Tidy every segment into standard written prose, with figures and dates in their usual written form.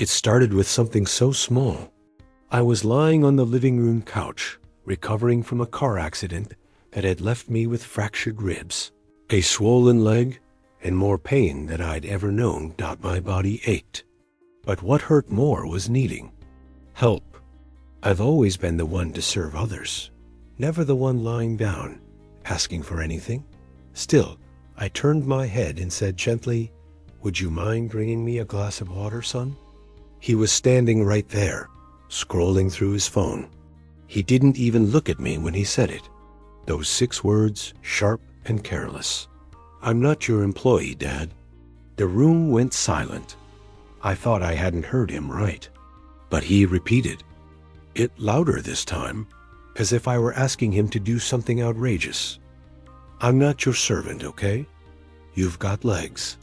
It started with something so small. I was lying on the living room couch, recovering from a car accident that had left me with fractured ribs, a swollen leg, and more pain than I'd ever known. My body ached. But what hurt more was needing help. I've always been the one to serve others, never the one lying down, asking for anything. Still, I turned my head and said gently, "Would you mind bringing me a glass of water, son?" He was standing right there, scrolling through his phone. He didn't even look at me when he said it. Those 6 words, sharp and careless. "I'm not your employee, Dad." The room went silent. I thought I hadn't heard him right. But he repeated it louder this time, as if I were asking him to do something outrageous. "I'm not your servant, okay? You've got legs."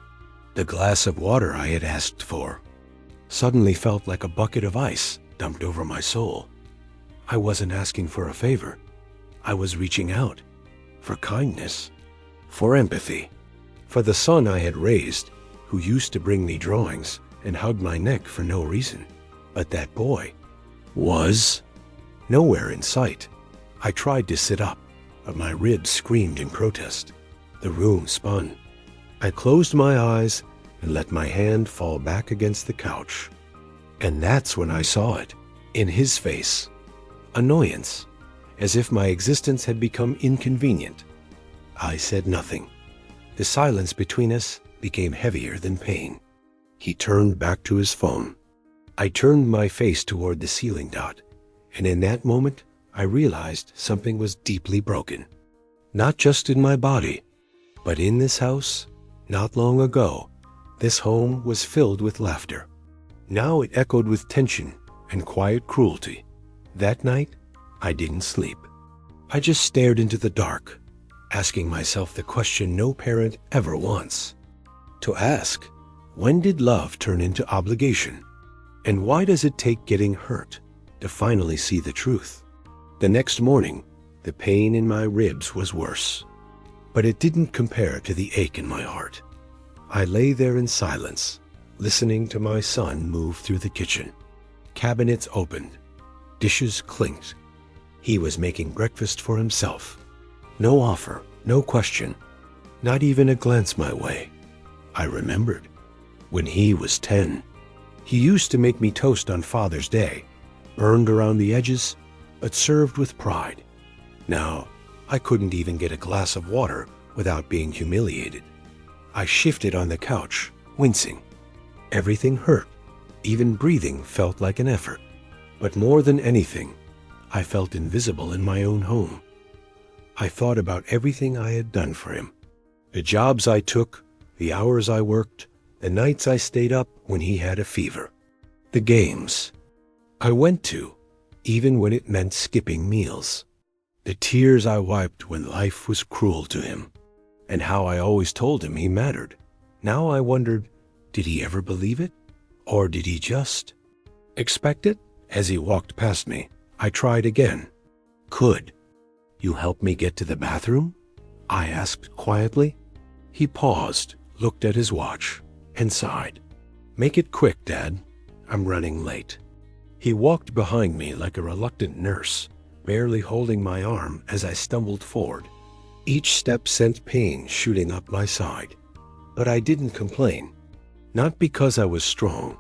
The glass of water I had asked for suddenly felt like a bucket of ice dumped over my soul. I wasn't asking for a favor. I was reaching out for kindness, for empathy, for the son I had raised, who used to bring me drawings and hug my neck for no reason. But that boy was nowhere in sight. I tried to sit up, but my ribs screamed in protest. The room spun. I closed my eyes and let my hand fall back against the couch. And that's when I saw it, in his face. Annoyance, as if my existence had become inconvenient. I said nothing. The silence between us became heavier than pain. He turned back to his phone. I turned my face toward the ceiling dot, and in that moment, I realized something was deeply broken. Not just in my body, but in this house. Not long ago, this home was filled with laughter. Now it echoed with tension and quiet cruelty. That night, I didn't sleep. I just stared into the dark, asking myself the question no parent ever wants to ask. When did love turn into obligation? And why does it take getting hurt to finally see the truth? The next morning, the pain in my ribs was worse, but it didn't compare to the ache in my heart. I lay there in silence, listening to my son move through the kitchen. Cabinets opened, dishes clinked. He was making breakfast for himself. No offer, no question, not even a glance my way. I remembered when he was 10. He used to make me toast on Father's Day, burned around the edges, but served with pride. Now, I couldn't even get a glass of water without being humiliated. I shifted on the couch, wincing. Everything hurt. Even breathing felt like an effort. But more than anything, I felt invisible in my own home. I thought about everything I had done for him. The jobs I took, the hours I worked, the nights I stayed up when he had a fever. The games I went to, even when it meant skipping meals. The tears I wiped when life was cruel to him. And how I always told him he mattered. Now I wondered, did he ever believe it? Or did he just expect it? As he walked past me, I tried again. "Could you help me get to the bathroom?" I asked quietly. He paused, looked at his watch, and sighed. "Make it quick, Dad. I'm running late." He walked behind me like a reluctant nurse, barely holding my arm as I stumbled forward. Each step sent pain shooting up my side. But I didn't complain. Not because I was strong,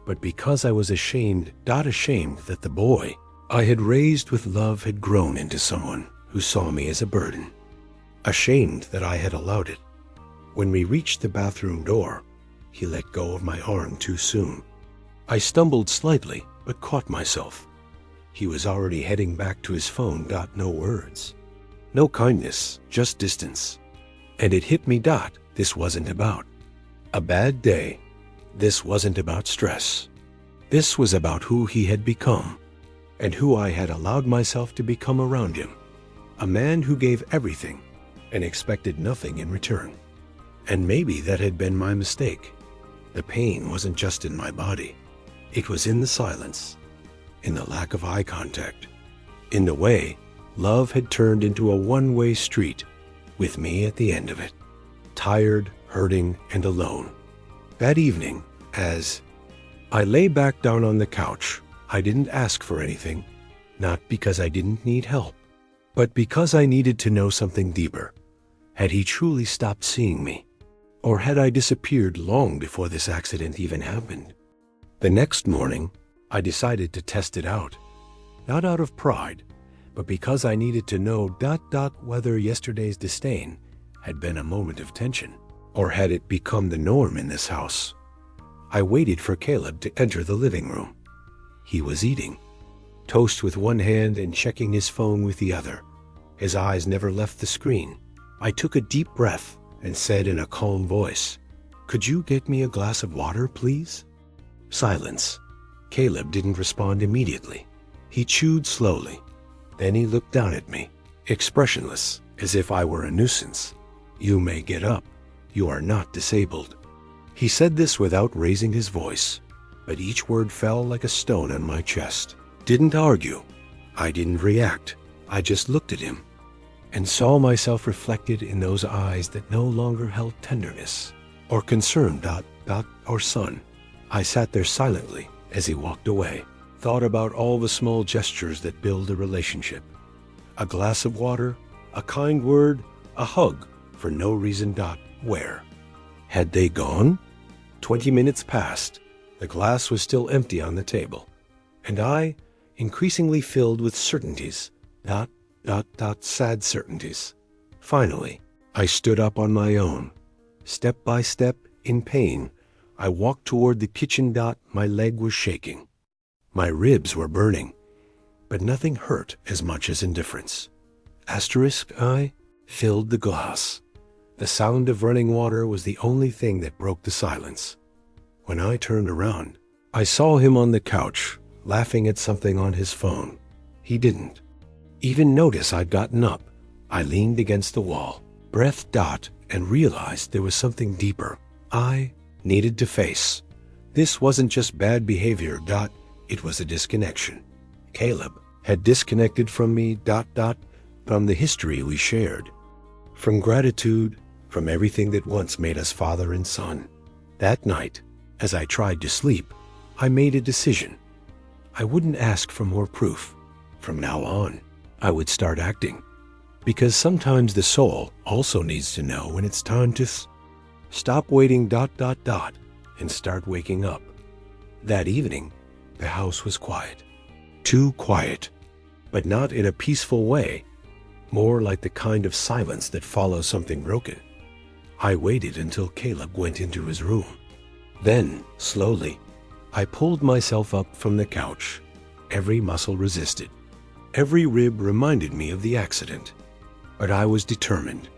but because I was ashamed that the boy I had raised with love had grown into someone who saw me as a burden. Ashamed that I had allowed it. When we reached the bathroom door, he let go of my arm too soon. I stumbled slightly, but caught myself. He was already heading back to his phone. No words. No kindness, just distance. And it hit me. This wasn't about a bad day. This wasn't about stress. This was about who he had become, and who I had allowed myself to become around him. A man who gave everything and expected nothing in return. And maybe that had been my mistake. The pain wasn't just in my body. It was in the silence, in the lack of eye contact, in the way love had turned into a one-way street, with me at the end of it, tired, hurting, and alone. That evening, as I lay back down on the couch. I didn't ask for anything, not because I didn't need help, but because I needed to know something deeper. Had he truly stopped seeing me? Or had I disappeared long before this accident even happened? The next morning, I decided to test it out. Not out of pride, but because I needed to know whether yesterday's disdain had been a moment of tension, or had it become the norm in this house. I waited for Caleb to enter the living room. He was eating toast with one hand and checking his phone with the other. His eyes never left the screen. I took a deep breath and said in a calm voice, "Could you get me a glass of water, please?" Silence. Caleb didn't respond immediately. He chewed slowly. Then he looked down at me, expressionless, as if I were a nuisance. "You may get up. You are not disabled." He said this without raising his voice, but each word fell like a stone on my chest. Didn't argue. I didn't react. I just looked at him and saw myself reflected in those eyes that no longer held tenderness or concern or son. I sat there silently as he walked away, thought about all the small gestures that build a relationship. A glass of water, a kind word, a hug for no reason. Where? Had they gone? 20 minutes passed. The glass was still empty on the table, and I, increasingly filled with certainties, sad certainties. Finally, I stood up on my own. Step by step, in pain, I walked toward the kitchen. My leg was shaking. My ribs were burning, but nothing hurt as much as indifference. I filled the glass. The sound of running water was the only thing that broke the silence. When I turned around, I saw him on the couch, laughing at something on his phone. He didn't even notice I'd gotten up. I leaned against the wall, breath and realized there was something deeper I needed to face. This wasn't just bad behavior. It was a disconnection. Caleb had disconnected from me. From the history we shared, from gratitude, from everything that once made us father and son. That night, as I tried to sleep, I made a decision. I wouldn't ask for more proof. From now on, I would start acting. Because sometimes the soul also needs to know when it's time to stop waiting. And start waking up. That evening, the house was quiet. Too quiet, but not in a peaceful way. More like the kind of silence that follows something broken. I waited until Caleb went into his room. Then, slowly, I pulled myself up from the couch. Every muscle resisted. Every rib reminded me of the accident. But I was determined.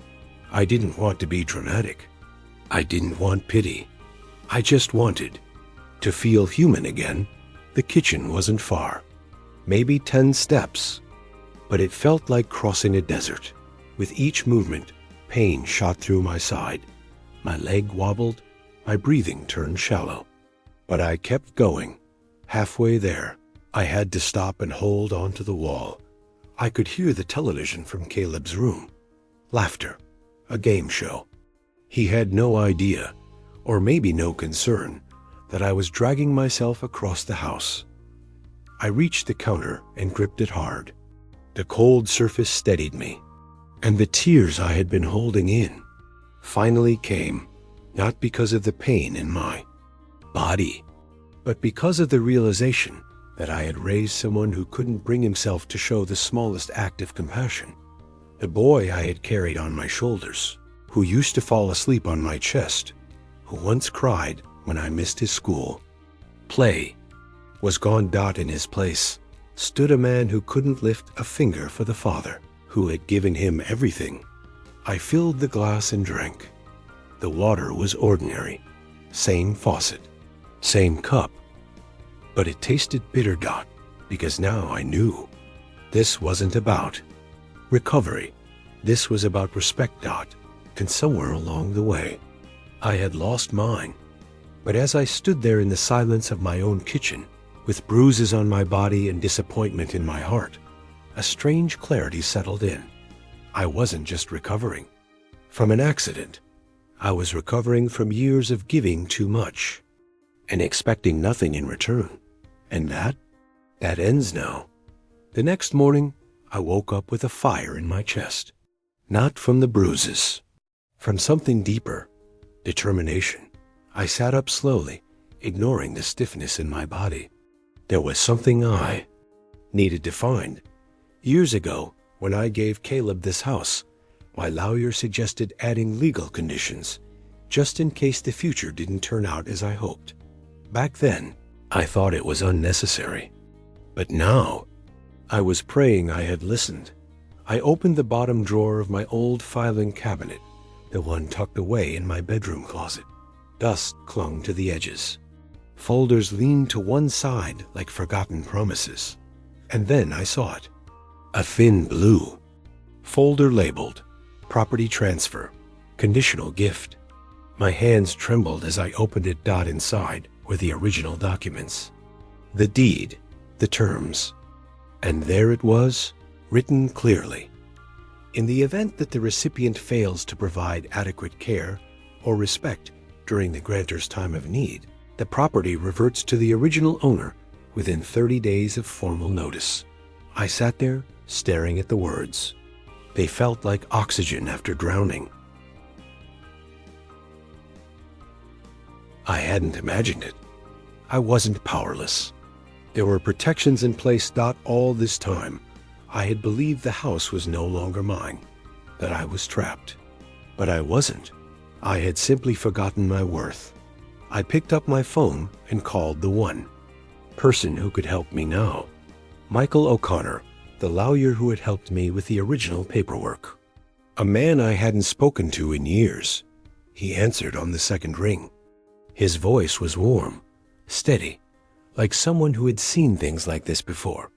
I didn't want to be dramatic. I didn't want pity. I just wanted to feel human again. The kitchen wasn't far. Maybe 10 steps. But it felt like crossing a desert. With each movement, pain shot through my side. My leg wobbled, my breathing turned shallow. But I kept going. Halfway there, I had to stop and hold onto the wall. I could hear the television from Caleb's room. Laughter. A game show. He had no idea, or maybe no concern, that I was dragging myself across the house. I reached the counter and gripped it hard. The cold surface steadied me, and the tears I had been holding in finally came, not because of the pain in my body, but because of the realization that I had raised someone who couldn't bring himself to show the smallest act of compassion. The boy I had carried on my shoulders, who used to fall asleep on my chest, who once cried when I missed his school play, was gone. In his place stood a man who couldn't lift a finger for the father who had given him everything. I filled the glass and drank. The water was ordinary. Same faucet, same cup. But it tasted bitter. Because now I knew this wasn't about recovery. This was about respect. And somewhere along the way, I had lost mine. But as I stood there in the silence of my own kitchen, with bruises on my body and disappointment in my heart, a strange clarity settled in. I wasn't just recovering from an accident. I was recovering from years of giving too much. and expecting nothing in return. And that ends now. The next morning, I woke up with a fire in my chest. Not from the bruises, from something deeper, determination. I sat up slowly, ignoring the stiffness in my body. There was something I needed to find. Years ago, when I gave Caleb this house, my lawyer suggested adding legal conditions, just in case the future didn't turn out as I hoped. Back then, I thought it was unnecessary. But now, I was praying I had listened. I opened the bottom drawer of my old filing cabinet, the one tucked away in my bedroom closet. Dust clung to the edges. Folders leaned to one side like forgotten promises. And then I saw it. A thin blue folder labeled Property Transfer, Conditional Gift. My hands trembled as I opened it. Inside were the original documents, the deed, the terms. And there it was, written clearly. In the event that the recipient fails to provide adequate care or respect during the grantor's time of need, the property reverts to the original owner within 30 days of formal notice. I sat there, staring at the words. They felt like oxygen after drowning. I hadn't imagined it. I wasn't powerless. There were protections in place. All this time, I had believed the house was no longer mine, that I was trapped. But I wasn't. I had simply forgotten my worth. I picked up my phone and called the one person who could help me now. Michael O'Connor, the lawyer who had helped me with the original paperwork. A man I hadn't spoken to in years. He answered on the second ring. His voice was warm, steady, like someone who had seen things like this before.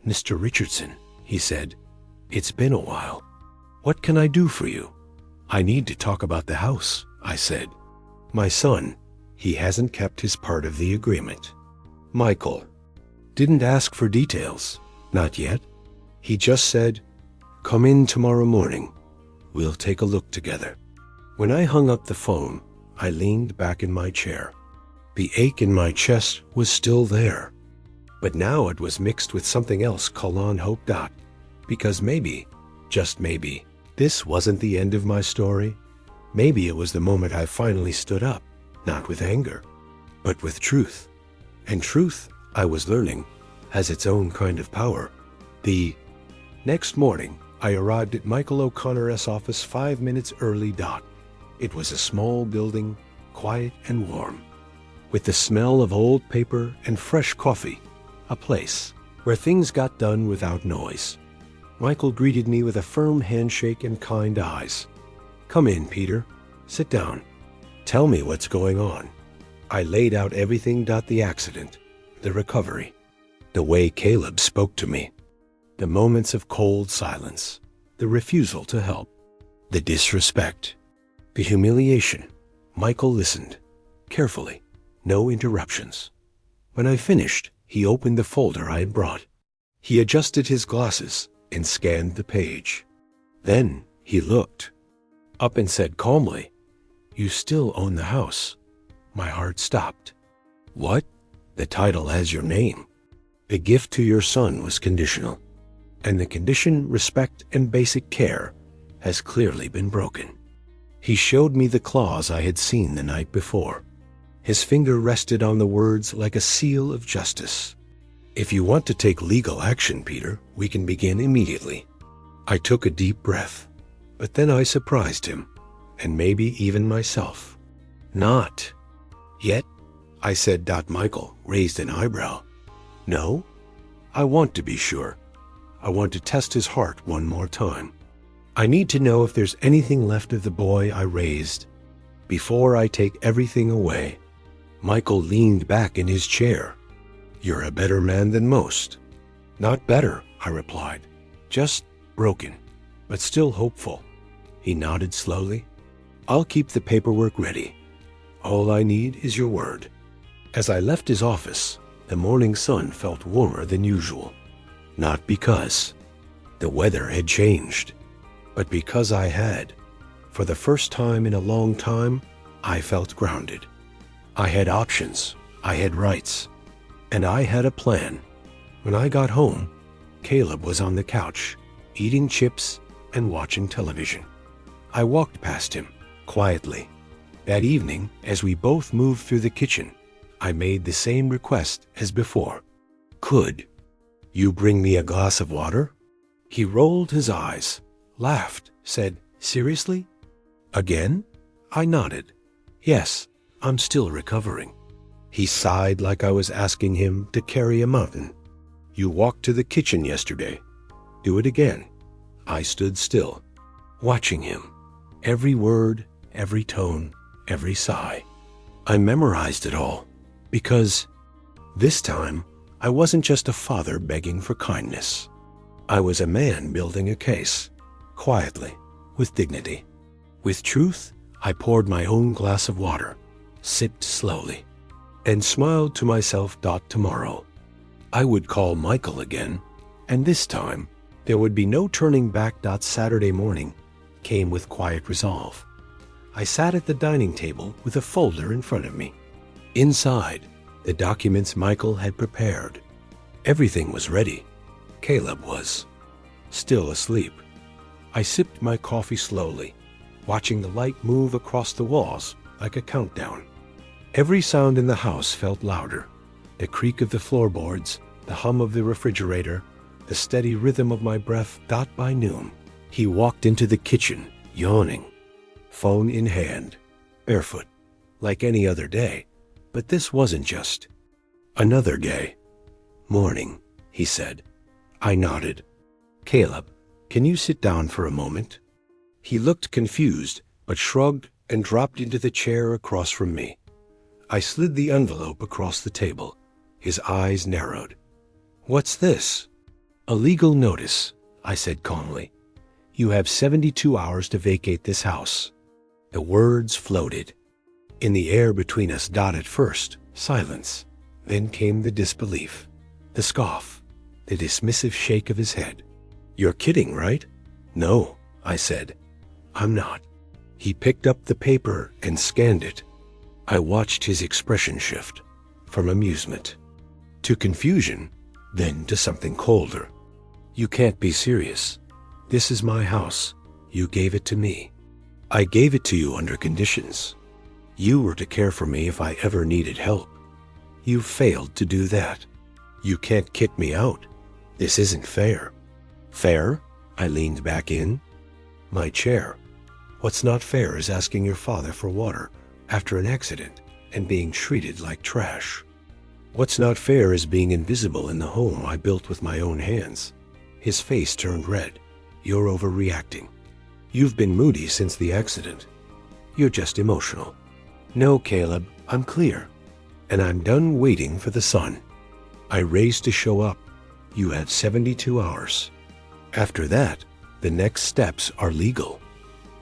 "Mr. Richardson," he said, "it's been a while. What can I do for you?" "I need to talk about the house," I said. "My son, he hasn't kept his part of the agreement." Michael didn't ask for details, not yet. He just said, "Come in tomorrow morning. We'll take a look together." When I hung up the phone, I leaned back in my chair. The ache in my chest was still there. But now it was mixed with something else. Hope. Because maybe, just maybe, this wasn't the end of my story. Maybe it was the moment I finally stood up, not with anger, but with truth. And truth, I was learning, has its own kind of power. The next morning, I arrived at Michael O'Connor's office 5 minutes early. It was a small building, quiet and warm, with the smell of old paper and fresh coffee, a place where things got done without noise. Michael greeted me with a firm handshake and kind eyes. "Come in, Peter. Sit down. Tell me what's going on." I laid out everything. The accident, the recovery, the way Caleb spoke to me, the moments of cold silence, the refusal to help, the disrespect, the humiliation. Michael listened, carefully, no interruptions. When I finished, he opened the folder I had brought. He adjusted his glasses and scanned the page. Then he looked up and said calmly, "You still own the house." My heart stopped. "What?" "The title has your name. The gift to your son was conditional, and the condition, respect, and basic care has clearly been broken." He showed me the clause I had seen the night before. His finger rested on the words like a seal of justice. "If you want to take legal action, Peter, we can begin immediately." I took a deep breath, but then I surprised him, and maybe even myself. "Not yet," I said. Michael raised an eyebrow. "No? I want to be sure. I want to test his heart one more time. I need to know if there's anything left of the boy I raised before I take everything away." Michael leaned back in his chair. "You're a better man than most." "Not better," I replied. "Just broken, but still hopeful." He nodded slowly. "I'll keep the paperwork ready. All I need is your word." As I left his office, the morning sun felt warmer than usual. Not because the weather had changed, but because I had, for the first time in a long time, I felt grounded. I had options, I had rights, and I had a plan. When I got home, Caleb was on the couch, eating chips and watching television. I walked past him, quietly. That evening, as we both moved through the kitchen, I made the same request as before. Could you bring me a glass of water? He rolled his eyes, laughed, said, "Seriously? Again?" I nodded. "Yes, I'm still recovering." He sighed like I was asking him to carry a mountain. "You walked to the kitchen yesterday. Do it again." I stood still, watching him. Every word, every tone, every sigh. I memorized it all, because this time I wasn't just a father begging for kindness. I was a man building a case, quietly, with dignity. With truth, I poured my own glass of water, sipped slowly, and smiled to myself. Tomorrow, I would call Michael again, and this time, there would be no turning back. Saturday morning came with quiet resolve. I sat at the dining table with a folder in front of me. Inside, the documents Michael had prepared. Everything was ready. Caleb was still asleep. I sipped my coffee slowly, watching the light move across the walls like a countdown. Every sound in the house felt louder. The creak of the floorboards, the hum of the refrigerator, the steady rhythm of my breath. By noon, he walked into the kitchen, yawning, phone in hand, barefoot, like any other day. But this wasn't just another day. "Morning," he said. I nodded. "Caleb, can you sit down for a moment?" He looked confused, but shrugged and dropped into the chair across from me. I slid the envelope across the table. His eyes narrowed. "What's this?" "A legal notice," I said calmly. "You have 72 hours to vacate this house." The words floated in the air between us. At first, silence. Then came the disbelief, the scoff, the dismissive shake of his head. "You're kidding, right?" "No," I said. "I'm not." He picked up the paper and scanned it. I watched his expression shift, from amusement to confusion, then to something colder. "You can't be serious. This is my house. You gave it to me. I gave it to you under conditions. You were to care for me if I ever needed help. You failed to do that. You can't kick me out. This isn't fair." "Fair?" I leaned back in my chair. "What's not fair is asking your father for water after an accident and being treated like trash. What's not fair is being invisible in the home I built with my own hands." His face turned red. "You're overreacting. You've been moody since the accident. You're just emotional." "No, Caleb, I'm clear. And I'm done waiting for the sun. I raised to show up. You have 72 hours. After that, the next steps are legal."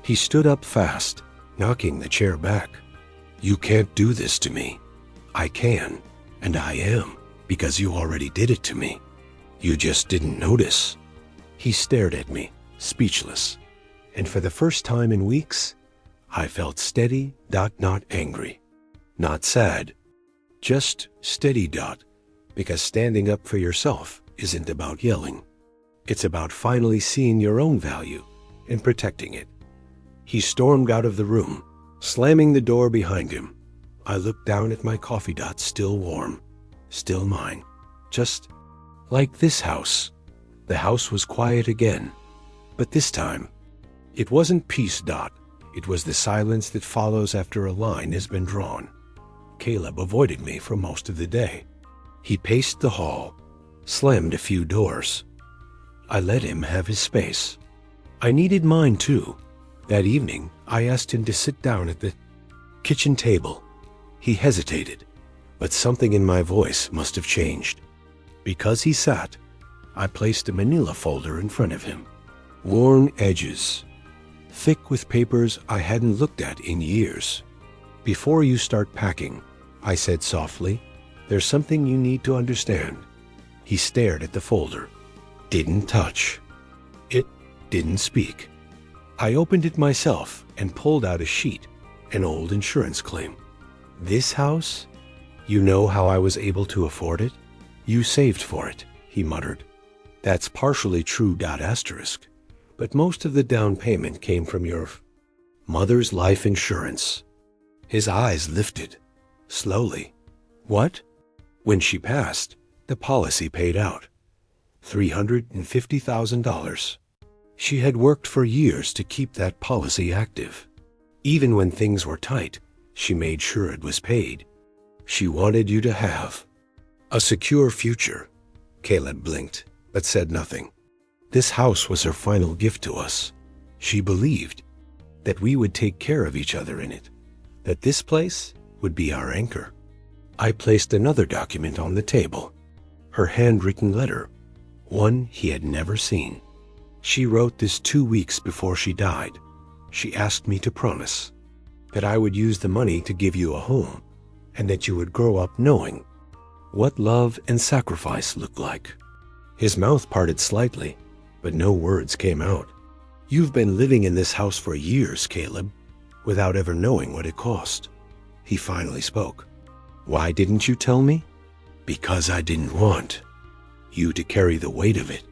He stood up fast, knocking the chair back. "You can't do this to me." "I can, and I am, because you already did it to me. You just didn't notice." He stared at me, speechless. And for the first time in weeks, I felt steady. Not angry, not sad, just steady. Because standing up for yourself isn't about yelling. It's about finally seeing your own value and protecting it. He stormed out of the room, slamming the door behind him. I looked down at my coffee. Still warm, still mine, just like this house. The house was quiet again, but this time, it wasn't peace. It was the silence that follows after a line has been drawn. Caleb avoided me for most of the day. He paced the hall, slammed a few doors. I let him have his space. I needed mine too. That evening, I asked him to sit down at the kitchen table. He hesitated, but something in my voice must have changed. Because he sat, I placed a manila folder in front of him. Worn edges, thick with papers I hadn't looked at in years. "Before you start packing," I said softly, "there's something you need to understand." He stared at the folder, didn't touch it, didn't speak. I opened it myself and pulled out a sheet, an old insurance claim. This house? You know how I was able to afford it? You saved for it, he muttered. That's partially true, asterisk. But most of the down payment came from your mother's life insurance. His eyes lifted, slowly. What? When she passed, the policy paid out. $350,000. She had worked for years to keep that policy active. Even when things were tight, she made sure it was paid. She wanted you to have a secure future. Caleb blinked, but said nothing. This house was her final gift to us. She believed that we would take care of each other in it, that this place would be our anchor. I placed another document on the table, her handwritten letter, one he had never seen. She wrote this 2 weeks before she died. She asked me to promise that I would use the money to give you a home, and that you would grow up knowing what love and sacrifice looked like. His mouth parted slightly, but no words came out. You've been living in this house for years, Caleb, without ever knowing what it cost. He finally spoke. Why didn't you tell me? Because I didn't want you to carry the weight of it.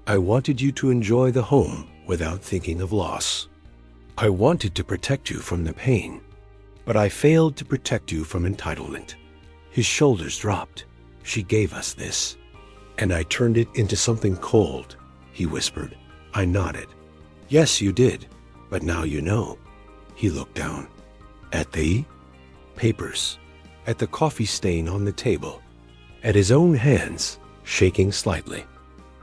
I wanted you to enjoy the home without thinking of loss. I wanted to protect you from the pain, but I failed to protect you from entitlement. His shoulders dropped. She gave us this, and I turned it into something cold, he whispered. I nodded. Yes, you did, but now you know. He looked down. At the papers, at the coffee stain on the table, at his own hands, shaking slightly.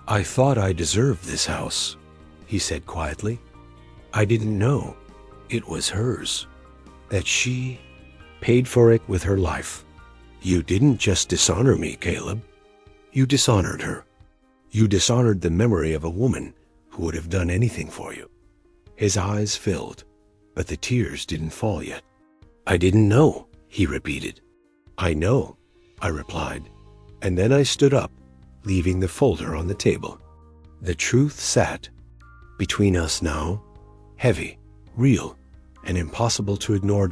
I thought I deserved this house, he said quietly. I didn't know it was hers, that she paid for it with her life. You didn't just dishonor me, Caleb. You dishonored her. You dishonored the memory of a woman who would have done anything for you. His eyes filled, but the tears didn't fall yet. I didn't know, he repeated. I know, I replied, and then I stood up, leaving the folder on the table. The truth sat between us now, heavy, real, and impossible to ignore.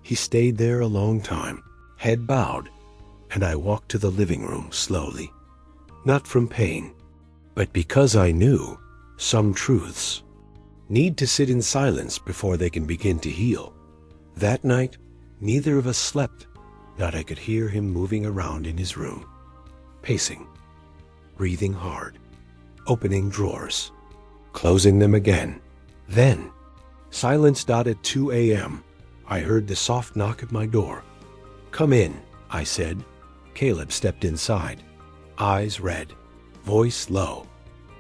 He stayed there a long time, head bowed, and I walked to the living room slowly. Not from pain, but because I knew some truths need to sit in silence before they can begin to heal. That night, neither of us slept. Not I could hear him moving around in his room, pacing, breathing hard, opening drawers, closing them again. Then, silence. At 2 a.m., I heard the soft knock at my door. Come in, I said. Caleb stepped inside, eyes red, voice low.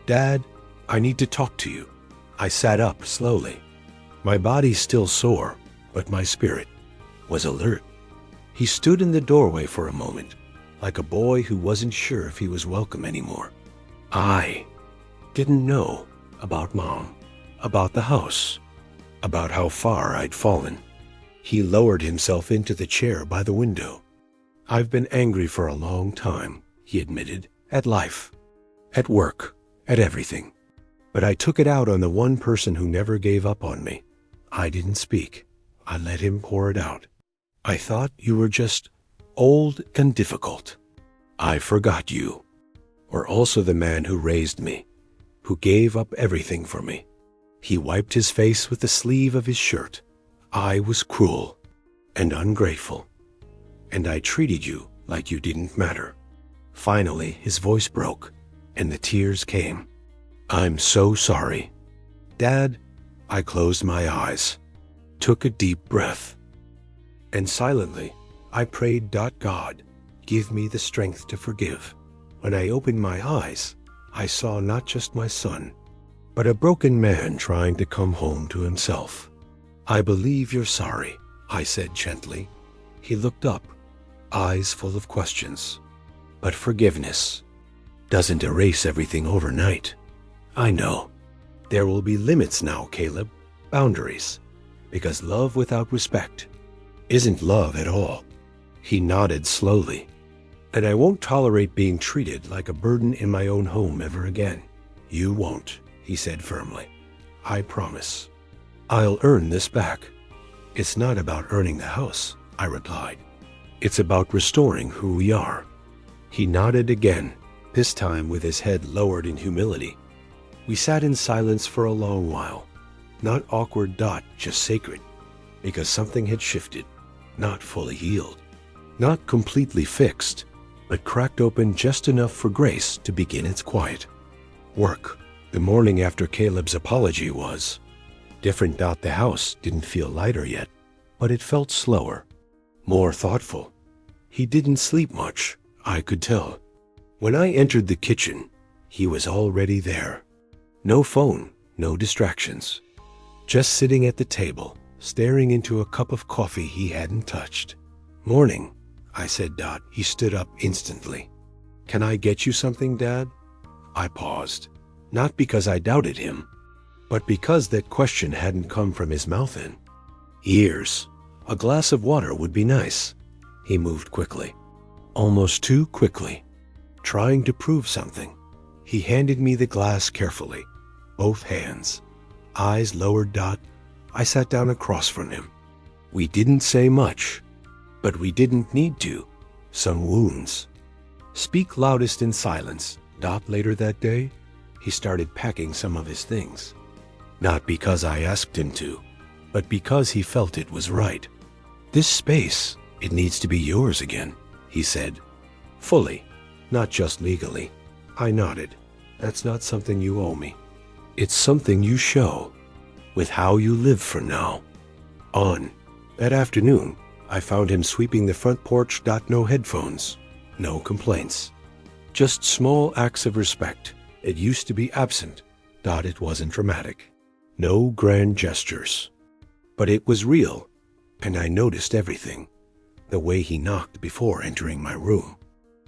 Dad, I need to talk to you. I sat up slowly. My body still sore, but my spirit was alert. He stood in the doorway for a moment, like a boy who wasn't sure if he was welcome anymore. I didn't know about Mom, about the house, about how far I'd fallen. He lowered himself into the chair by the window. I've been angry for a long time, he admitted, at life, at work, at everything. But I took it out on the one person who never gave up on me. I didn't speak. I let him pour it out. I thought you were just old and difficult. I forgot you were also the man who raised me, who gave up everything for me. He wiped his face with the sleeve of his shirt. I was cruel and ungrateful, and I treated you like you didn't matter. Finally, his voice broke, and the tears came. I'm so sorry. Dad, I closed my eyes, took a deep breath, and silently, I prayed, God, give me the strength to forgive. When I opened my eyes, I saw not just my son, but a broken man trying to come home to himself. I believe you're sorry, I said gently. He looked up, eyes full of questions. But forgiveness doesn't erase everything overnight. I know. There will be limits now, Caleb, boundaries, because love without respect isn't love at all. He nodded slowly. And I won't tolerate being treated like a burden in my own home ever again. You won't, he said firmly. I promise. I'll earn this back. It's not about earning the house, I replied. It's about restoring who we are. He nodded again, this time with his head lowered in humility. We sat in silence for a long while. Not awkward, just sacred, because something had shifted, not fully healed, not completely fixed, but cracked open just enough for grace to begin its quiet work. The morning after Caleb's apology was different. The house didn't feel lighter yet, but it felt slower, more thoughtful. He didn't sleep much, I could tell. When I entered the kitchen, he was already there. No phone, no distractions. Just sitting at the table, staring into a cup of coffee he hadn't touched. Morning, I said. He stood up instantly. Can I get you something, Dad? I paused, not because I doubted him, but because that question hadn't come from his mouth in years. A glass of water would be nice. He moved quickly, almost too quickly, trying to prove something. He handed me the glass carefully, both hands, eyes lowered. I sat down across from him. We didn't say much, but we didn't need to. Some wounds speak loudest in silence. Later that day, he started packing some of his things. Not because I asked him to, but because he felt it was right. This space, it needs to be yours again, he said. Fully, not just legally. I nodded. That's not something you owe me. It's something you show, with how you live for now. On that afternoon, I found him sweeping the front porch. No headphones, no complaints. Just small acts of respect. It used to be absent. It wasn't dramatic. No grand gestures. But it was real, and I noticed everything. The way he knocked before entering my room.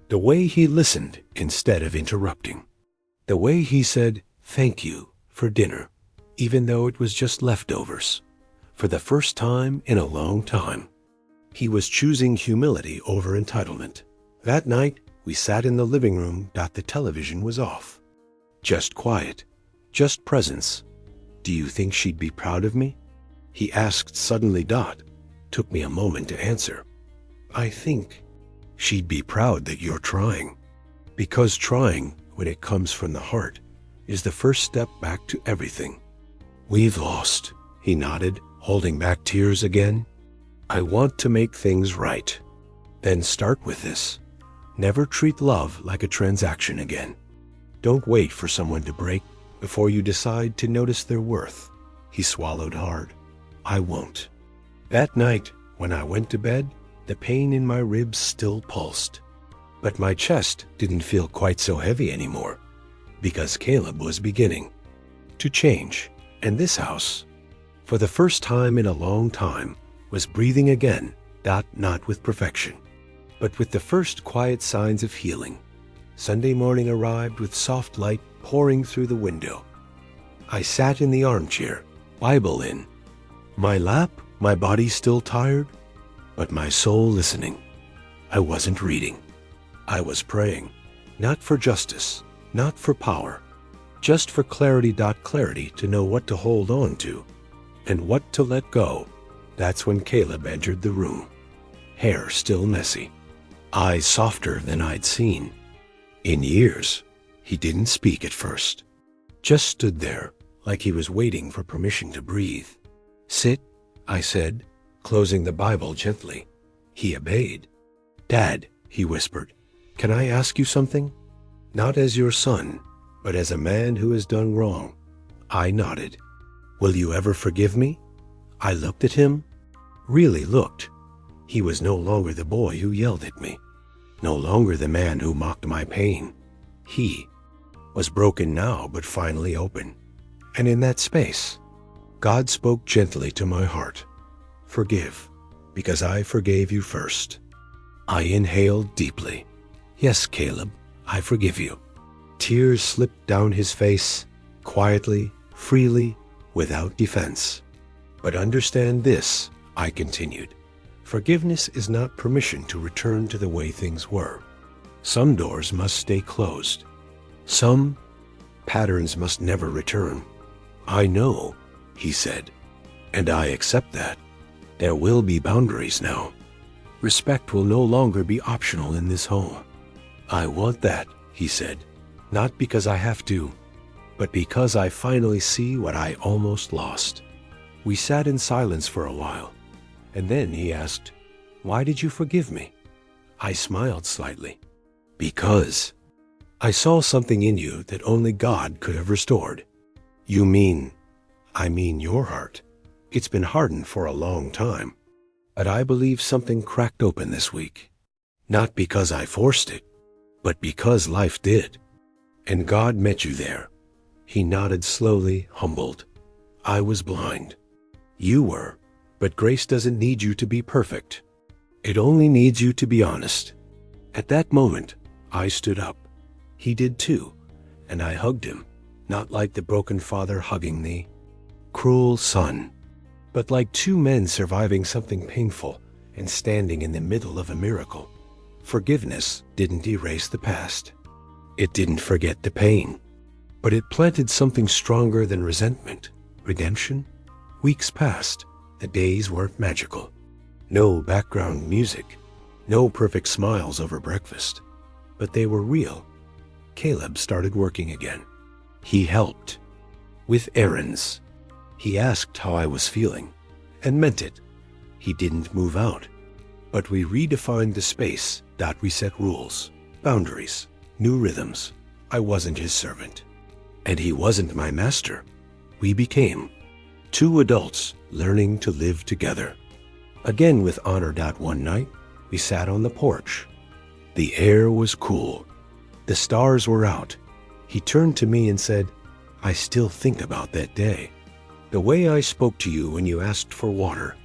The way he listened instead of interrupting. The way he said, "Thank you," for dinner, even though it was just leftovers. For the first time in a long time. He was choosing humility over entitlement. That night, we sat in the living room. The television was off. Just quiet, just presence. Do you think she'd be proud of me? He asked suddenly. Took me a moment to answer. I think she'd be proud that you're trying. Because trying, when it comes from the heart, is the first step back to everything. We've lost, he nodded, holding back tears again. I want to make things right. Then start with this. Never treat love like a transaction again. Don't wait for someone to break before you decide to notice their worth. He swallowed hard. I won't. That night, when I went to bed, the pain in my ribs still pulsed. But my chest didn't feel quite so heavy anymore, because Caleb was beginning to change. And this house, for the first time in a long time, was breathing again. Not with perfection, but with the first quiet signs of healing. Sunday morning arrived with soft light pouring through the window. I sat in the armchair, Bible in my lap, my body still tired, but my soul listening. I wasn't reading. I was praying, not for justice, not for power, just for clarity. Clarity to know what to hold on to and what to let go. That's when Caleb entered the room. Hair still messy, eyes softer than I'd seen in years. He didn't speak at first, just stood there like he was waiting for permission to breathe. Sit, I said, closing the Bible gently. He obeyed. Dad, he whispered, can I ask you something? Not as your son, but as a man who has done wrong. I nodded. Will you ever forgive me? I looked at him, really looked. He was no longer the boy who yelled at me, no longer the man who mocked my pain. He was broken now, but finally open. And in that space, God spoke gently to my heart. Forgive, because I forgave you first. I inhaled deeply. Yes, Caleb, I forgive you. Tears slipped down his face, quietly, freely, without defense. But understand this, I continued. Forgiveness is not permission to return to the way things were. Some doors must stay closed. Some patterns must never return. I know, he said, and I accept that. There will be boundaries now. Respect will no longer be optional in this home. I want that, he said, not because I have to, but because I finally see what I almost lost. We sat in silence for a while, and then he asked, "Why did you forgive me?" I smiled slightly. Because I saw something in you that only God could have restored. You mean, I mean your heart. It's been hardened for a long time. But I believe something cracked open this week. Not because I forced it, but because life did. And God met you there. He nodded slowly, humbled. I was blind. You were, but grace doesn't need you to be perfect. It only needs you to be honest. At that moment, I stood up. He did too, and I hugged him, not like the broken father hugging the cruel son, but like two men surviving something painful and standing in the middle of a miracle. Forgiveness didn't erase the past. It didn't forget the pain, but it planted something stronger than resentment, redemption. Weeks passed. The days weren't magical. No background music, no perfect smiles over breakfast, but they were real. Caleb started working again. He helped with errands. He asked how I was feeling and meant it. He didn't move out, but we redefined the space. We set rules, boundaries, new rhythms. I wasn't his servant, and he wasn't my master. We became two adults learning to live together. Again with honor. One night, we sat on the porch. The air was cool. The stars were out. He turned to me and said, "I still think about that day. The way I spoke to you when you asked for water.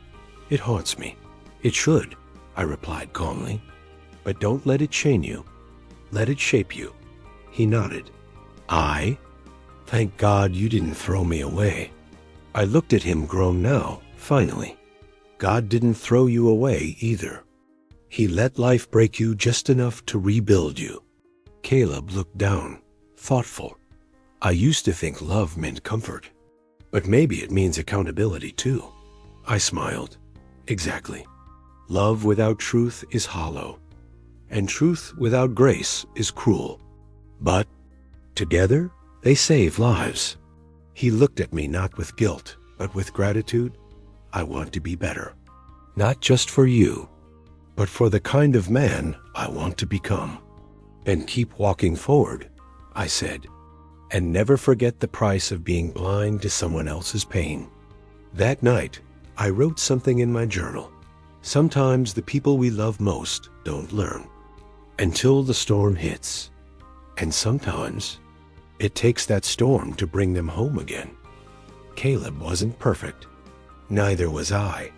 It haunts me." "It should," I replied calmly. "But don't let it chain you. Let it shape you." He nodded. Thank God you didn't throw me away." I looked at him, grown now, finally. God didn't throw you away either. He let life break you just enough to rebuild you. Caleb looked down, thoughtful. I used to think love meant comfort, but maybe it means accountability too. I smiled. Exactly. Love without truth is hollow, and truth without grace is cruel. But together, they save lives. He looked at me not with guilt, but with gratitude. I want to be better. Not just for you, but for the kind of man I want to become. And keep walking forward, I said, and never forget the price of being blind to someone else's pain. That night, I wrote something in my journal. Sometimes the people we love most don't learn until the storm hits. And sometimes it takes that storm to bring them home again. Caleb wasn't perfect. Neither was I.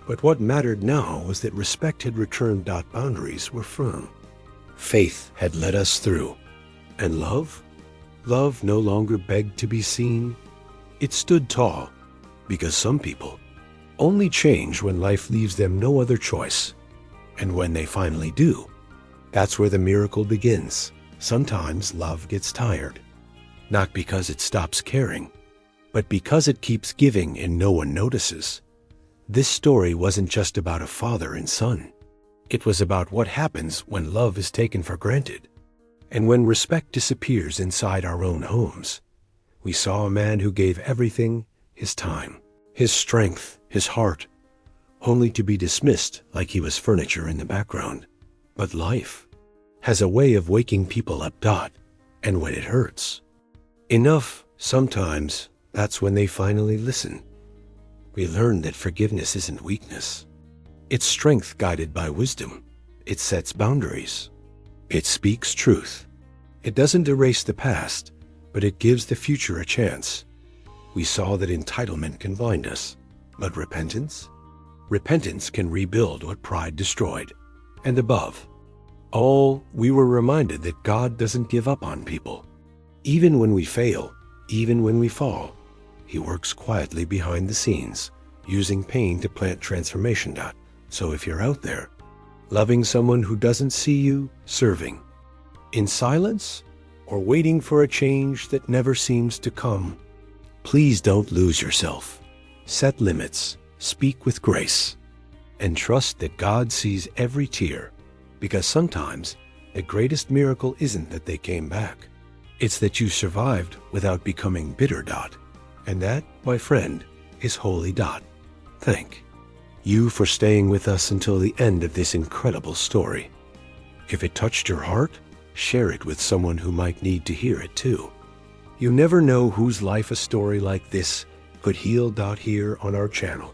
But what mattered now was that respect had returned. Boundaries were firm. Faith had led us through. And love? Love no longer begged to be seen. It stood tall, because some people only change when life leaves them no other choice. And when they finally do, that's where the miracle begins. Sometimes love gets tired, not because it stops caring, but because it keeps giving and no one notices. This story wasn't just about a father and son. It was about what happens when love is taken for granted, and when respect disappears inside our own homes. We saw a man who gave everything, his time, his strength, his heart, only to be dismissed like he was furniture in the background. But life has a way of waking people up. And when it hurts enough, sometimes that's when they finally listen. We learn that forgiveness isn't weakness. It's strength guided by wisdom. It sets boundaries. It speaks truth. It doesn't erase the past, but it gives the future a chance. We saw that entitlement can blind us, but repentance? Repentance can rebuild what pride destroyed. And above all, we were reminded that God doesn't give up on people. Even when we fail, even when we fall, He works quietly behind the scenes, using pain to plant transformation. So if you're out there, loving someone who doesn't see you, serving in silence, or waiting for a change that never seems to come, please don't lose yourself. Set limits, speak with grace, and trust that God sees every tear, because sometimes the greatest miracle isn't that they came back. It's that you survived without becoming bitter. And that, my friend, is holy. Thank you for staying with us until the end of this incredible story. If it touched your heart, share it with someone who might need to hear it too. You never know whose life a story like this could heal. Here on our channel,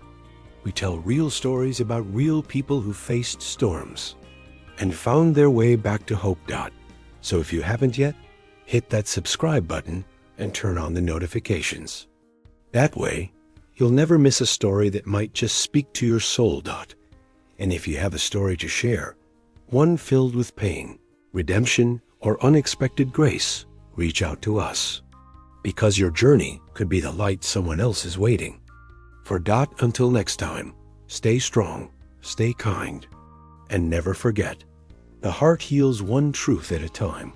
we tell real stories about real people who faced storms and found their way back to hope. So if you haven't yet, hit that subscribe button and turn on the notifications. That way, you'll never miss a story that might just speak to your soul. And if you have a story to share, one filled with pain, redemption, or unexpected grace, reach out to us. Because your journey could be the light someone else is waiting for. Until next time, stay strong, stay kind, and never forget, the heart heals one truth at a time.